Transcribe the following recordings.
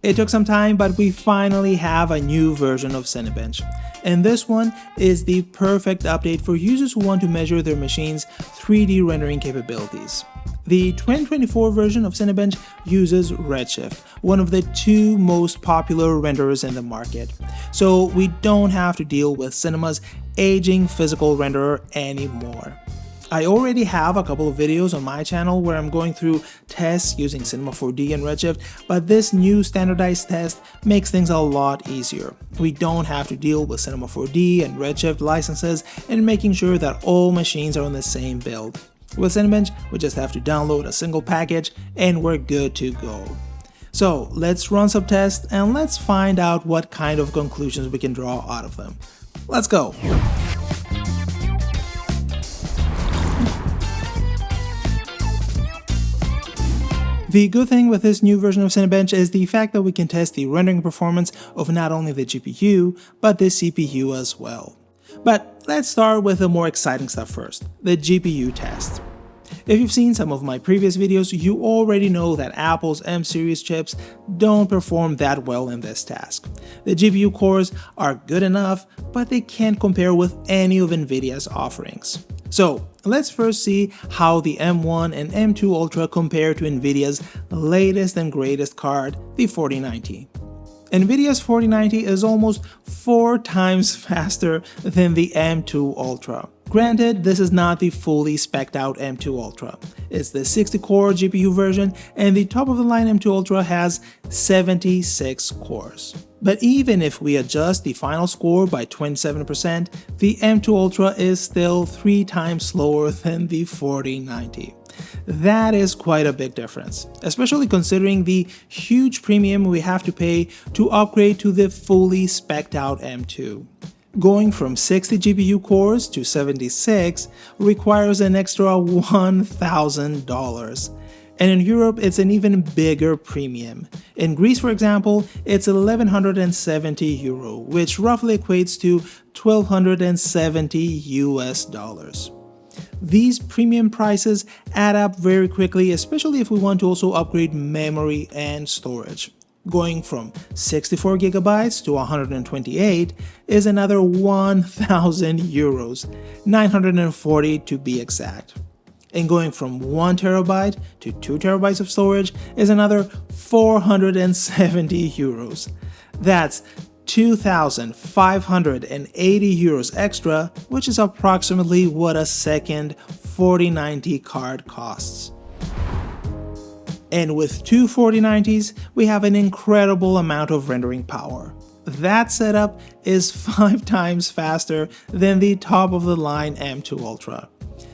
It took some time, but we finally have a new version of Cinebench. And this one is the perfect update for users who want to measure their machine's 3D rendering capabilities. The 2024 version of Cinebench uses Redshift, one of the two most popular renderers in the market. So we don't have to deal with Cinema's aging physical renderer anymore. I already have a couple of videos on my channel where I'm going through tests using Cinema 4D and Redshift, but this new standardized test makes things a lot easier. We don't have to deal with Cinema 4D and Redshift licenses and making sure that all machines are on the same build. With Cinebench, we just have to download a single package and we're good to go. So let's run some tests and let's find out what kind of conclusions we can draw out of them. Let's go! The good thing with this new version of Cinebench is the fact that we can test the rendering performance of not only the GPU, but the CPU as well. But let's start with the more exciting stuff first, the GPU test. If you've seen some of my previous videos, you already know that Apple's M-series chips don't perform that well in this task. The GPU cores are good enough, but they can't compare with any of NVIDIA's offerings. So let's first see how the M1 and M2 Ultra compare to NVIDIA's latest and greatest card, the 4090. NVIDIA's 4090 is almost 4 times faster than the M2 Ultra. Granted, this is not the fully spec'd out M2 Ultra. It's the 60-core GPU version, and the top-of-the-line M2 Ultra has 76 cores. But even if we adjust the final score by 27%, the M2 Ultra is still 3 times slower than the 4090. That is quite a big difference, especially considering the huge premium we have to pay to upgrade to the fully spec'd out M2. Going from 60 GPU cores to 76 requires an extra $1,000. And in Europe, it's an even bigger premium. In Greece, for example, it's 1,170 euro, which roughly equates to 1,270 US dollars. These premium prices add up very quickly, especially if we want to also upgrade memory and storage. Going from 64 gigabytes to 128 is another 1,000 euros, 940 to be exact. And going from 1 terabyte to 2 terabytes of storage is another 470 euros. That's 2,580 euros extra, which is approximately what a second 4090 card costs. And with two 4090s, we have an incredible amount of rendering power. That setup is 5 times faster than the top-of-the-line M2 Ultra.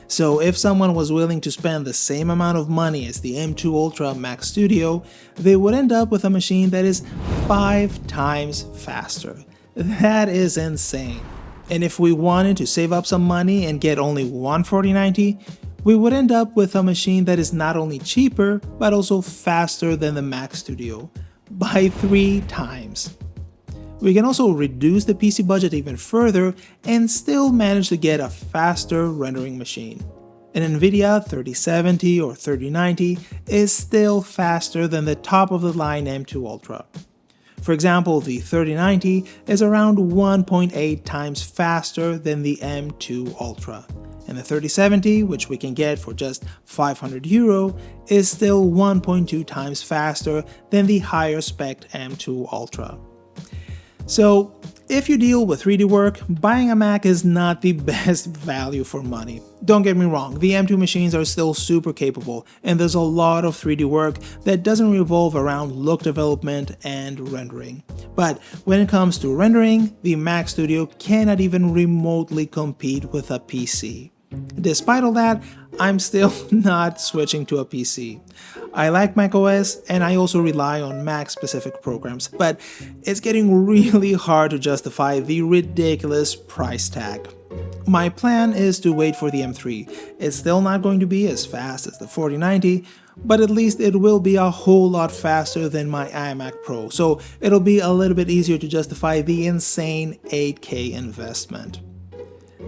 So if someone was willing to spend the same amount of money as the M2 Ultra Mac Studio, they would end up with a machine that is 5 times faster. That is insane. And if we wanted to save up some money and get only one 4090, we would end up with a machine that is not only cheaper, but also faster than the Mac Studio, by 3 times. We can also reduce the PC budget even further and still manage to get a faster rendering machine. An NVIDIA 3070 or 3090 is still faster than the top-of-the-line M2 Ultra. For example, the 3090 is around 1.8 times faster than the M2 Ultra. And the 3070, which we can get for just 500 euro, is still 1.2 times faster than the higher spec M2 Ultra. So, if you deal with 3D work, buying a Mac is not the best value for money. Don't get me wrong, the M2 machines are still super capable, and there's a lot of 3D work that doesn't revolve around look development and rendering. But when it comes to rendering, the Mac Studio cannot even remotely compete with a PC. Despite all that, I'm still not switching to a PC. I like macOS and I also rely on Mac-specific programs, but it's getting really hard to justify the ridiculous price tag. My plan is to wait for the M3. It's still not going to be as fast as the 4090, but at least it will be a whole lot faster than my iMac Pro, so it'll be a little bit easier to justify the insane 8K investment.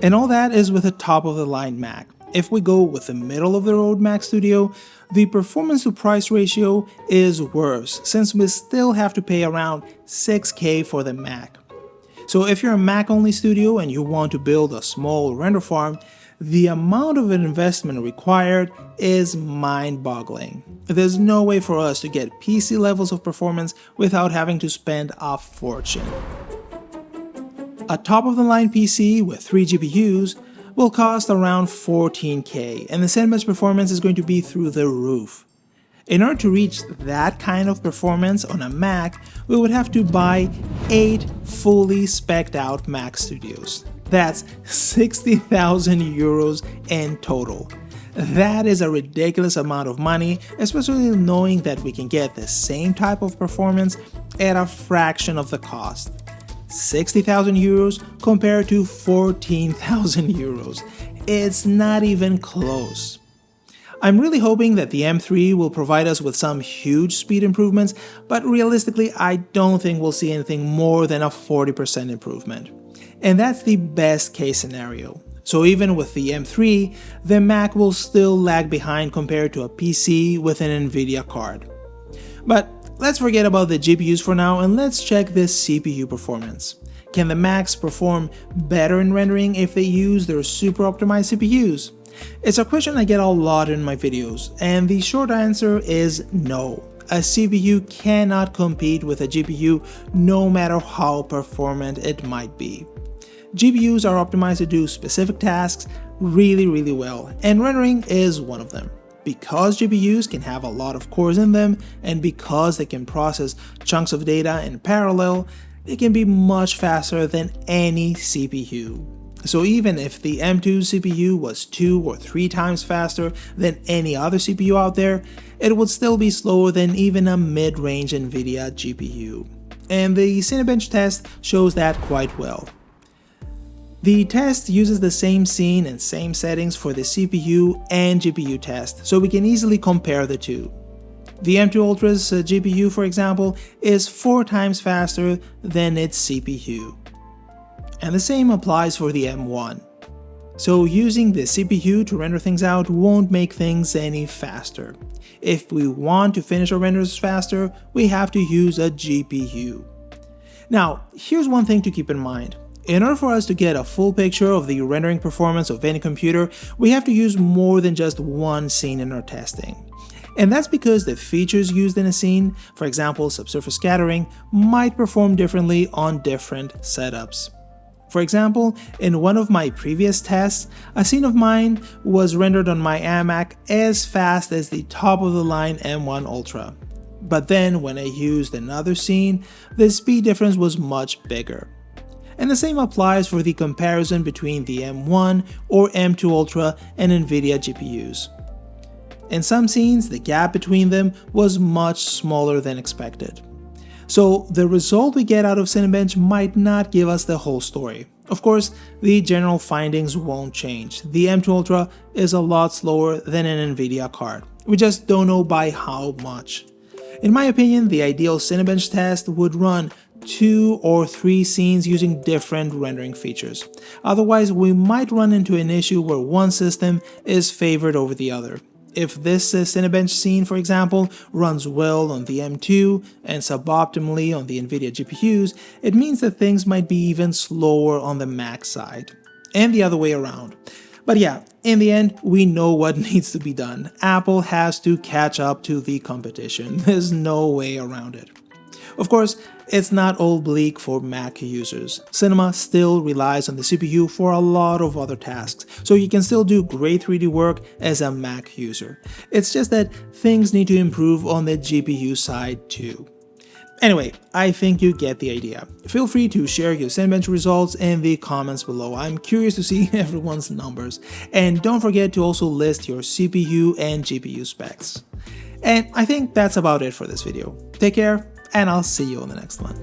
And all that is with a top-of-the-line Mac. If we go with the middle of the road Mac Studio, the performance to price ratio is worse since we still have to pay around $6K for the Mac. So if you're a Mac only studio and you want to build a small render farm, the amount of investment required is mind-boggling. There's no way for us to get PC levels of performance without having to spend a fortune. A top-of-the-line PC with 3 GPUs will cost around $14K, and the Cinebench performance is going to be through the roof. In order to reach that kind of performance on a Mac, we would have to buy 8 fully spec'd out Mac Studios. That's 60,000 euros in total. That is a ridiculous amount of money, especially knowing that we can get the same type of performance at a fraction of the cost. 60,000 euros compared to 14,000 euros. It's not even close. I'm really hoping that the M3 will provide us with some huge speed improvements, but realistically I don't think we'll see anything more than a 40% improvement. And that's the best case scenario. So even with the M3, the Mac will still lag behind compared to a PC with an NVIDIA card. But let's forget about the GPUs for now and let's check the CPU performance. Can the Macs perform better in rendering if they use their super optimized CPUs? It's a question I get a lot in my videos, and the short answer is no. A CPU cannot compete with a GPU no matter how performant it might be. GPUs are optimized to do specific tasks really well, and rendering is one of them. Because GPUs can have a lot of cores in them, and because they can process chunks of data in parallel, they can be much faster than any CPU. So even if the M2 CPU was 2 or 3 times faster than any other CPU out there, it would still be slower than even a mid-range NVIDIA GPU. And the Cinebench test shows that quite well. The test uses the same scene and same settings for the CPU and GPU test, so we can easily compare the two. The M2 Ultra's GPU, for example, is 4 times faster than its CPU. And the same applies for the M1. So using the CPU to render things out won't make things any faster. If we want to finish our renders faster, we have to use a GPU. Now, here's one thing to keep in mind. In order for us to get a full picture of the rendering performance of any computer, we have to use more than just one scene in our testing. And that's because the features used in a scene, for example subsurface scattering, might perform differently on different setups. For example, in one of my previous tests, a scene of mine was rendered on my iMac as fast as the top-of-the-line M1 Ultra. But then when I used another scene, the speed difference was much bigger. And the same applies for the comparison between the M1 or M2 Ultra and NVIDIA GPUs. In some scenes, the gap between them was much smaller than expected. So the result we get out of Cinebench might not give us the whole story. Of course, the general findings won't change. The M2 Ultra is a lot slower than an NVIDIA card. We just don't know by how much. In my opinion, the ideal Cinebench test would run 2 or 3 scenes using different rendering features. Otherwise, we might run into an issue where one system is favored over the other. If this Cinebench scene, for example, runs well on the M2 and suboptimally on the NVIDIA GPUs, it means that things might be even slower on the Mac side, and the other way around. But yeah, in the end, we know what needs to be done. Apple has to catch up to the competition. There's no way around it. Of course, it's not all bleak for Mac users. Cinema still relies on the CPU for a lot of other tasks, so you can still do great 3D work as a Mac user. It's just that things need to improve on the GPU side too. Anyway, I think you get the idea. Feel free to share your Cinebench results in the comments below. I'm curious to see everyone's numbers. And don't forget to also list your CPU and GPU specs. And I think that's about it for this video. Take care, and I'll see you on the next one.